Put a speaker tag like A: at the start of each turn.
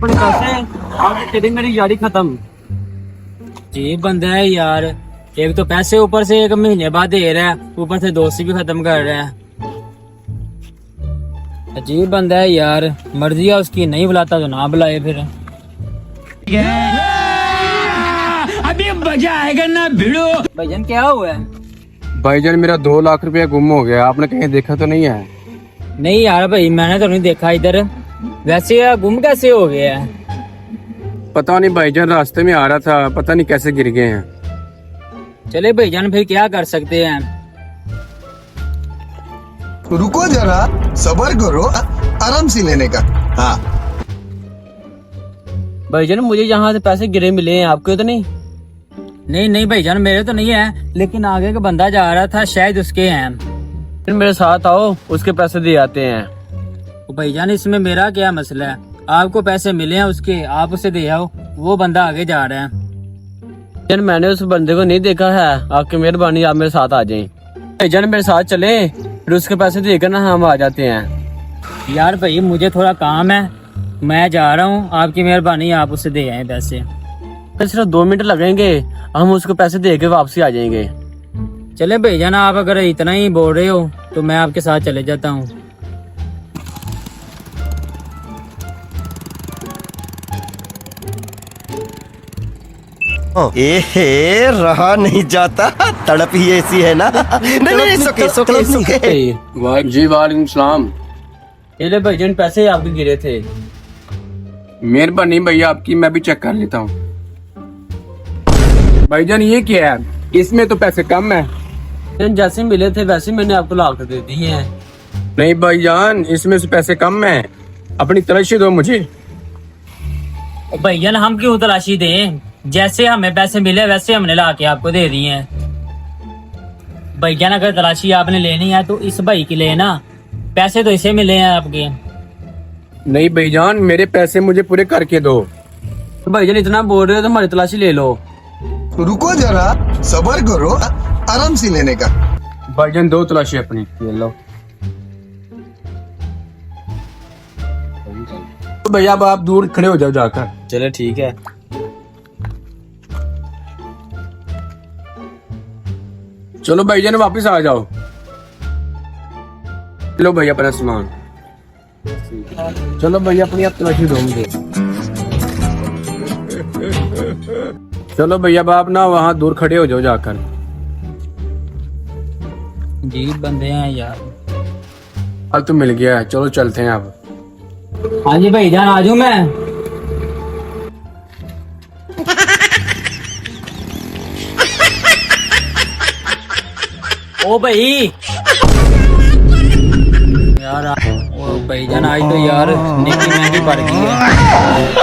A: अपने पैसे आप तेरी मेरी यारी खत्म।
B: जी बंदा है यार, एक तो पैसे ऊपर से 1 महीने बाद दे रहा है, ऊपर से दोस्ती भी खत्म कर रहा है। अजीब बंदा है यार, मर्जी है उसकी, नहीं बुलाता तो ना बुलाए फिर। अभी मजा आएगा ना भिड़ो। भाईजान क्या हुआ है?
C: भाईजान मेरा 2 लाख रुपया गुम हो गया, आपने कहीं देखा तो नहीं है?
B: नहीं यार भाई, मैंने तो नहीं देखा इधर। वैसे यार गुम कैसे हो गया है?
C: पता नहीं भाईजान, रास्ते में आ रहा था, पता नहीं कैसे गिर गए हैं।
B: चले भाईजान फिर क्या कर सकते हैं।
D: रुको जरा, सबर करो, आराम से लेने का। हाँ
A: भाईजान मुझे यहाँ से पैसे गिरे मिले हैं, आपको तो नहीं?
B: नहीं भाईजान मेरे तो नहीं है, लेकिन आगे का बंदा जा रहा था, शायद उसके हैं।
A: फिर मेरे साथ आओ, उसके पैसे दे आते हैं।
B: तो भाईजान इसमें मेरा क्या मसला है? आपको पैसे मिले हैं उसके, आप उसे दे आओ, वो बंदा आगे जा रहा है।
A: भाईजान मैंने उस बंदे को नहीं देखा है, आपकी मेहरबानी आप मेरे साथ आ जाएं। भाईजान मेरे साथ चले, फिर उसके पैसे देकर ना हम आ जाते हैं।
B: यार भाई मुझे थोड़ा काम है, मैं जा रहा हूँ, आपकी मेहरबानी आप उसे दे आए पैसे।
A: फिर सिर्फ 2 मिनट लगेंगे, हम उसको पैसे दे के वापसी आ जाएंगे।
B: चले भाईजान, आप अगर इतना ही बोल रहे हो तो मैं आपके साथ चले जाता हूँ।
E: एहे रहा नहीं जाता, तड़प ही ऐसी है ना। नहीं सुके।
C: जी वालेकुम सलाम।
A: ये ले भाईजान पैसे आपके गिरे थे।
C: मेहरबानी भैया आपकी, मैं भी चेक कर लेता हूँ। भाईजान ये क्या है, इसमें तो पैसे कम है।
A: जैसे मिले थे वैसे मैंने आपको लाख दे दिए हैं।
C: नहीं भाईजान, इसमें से पैसे कम है, अपनी तलाशी दो मुझे।
B: भाईजान हम क्यों तलाशी दें, जैसे हमें पैसे मिले वैसे हमने ला के आपको दे दिए हैं। भाईजान अगर तलाशी आपने लेनी है तो इस भाई की लेना, पैसे तो इसे मिले हैं आपके।
C: नहीं भाईजान, मेरे पैसे मुझे पूरे करके दो।
A: तो भाईजान इतना बोल रहे हो तो हमारी तलाशी ले लो।
D: रुको जरा, सबर करो, आराम से लेने का।
C: भाईजान दो तलाशी अपनी, ये लो। तो भैया अब आप दूर खड़े हो जाओ जाकर।
A: चलो ठीक है।
C: चलो भाईजान वापस आ जाओ। लो भैया अपना सामान। चलो भैया अपनी आप तलाशी दो मुझे। चलो भैया आप ना वहाँ दूर खड़े हो जाओ जाकर।
B: जी बंदे हैं यार।
C: अब तो मिल गया है, चलो चलते हैं अब।
B: हाँ जी भाईजान आ जाऊं मैं? ओ भाई यार, ओ भाईजान आज तो यार निकी महंगी पड़ गई है।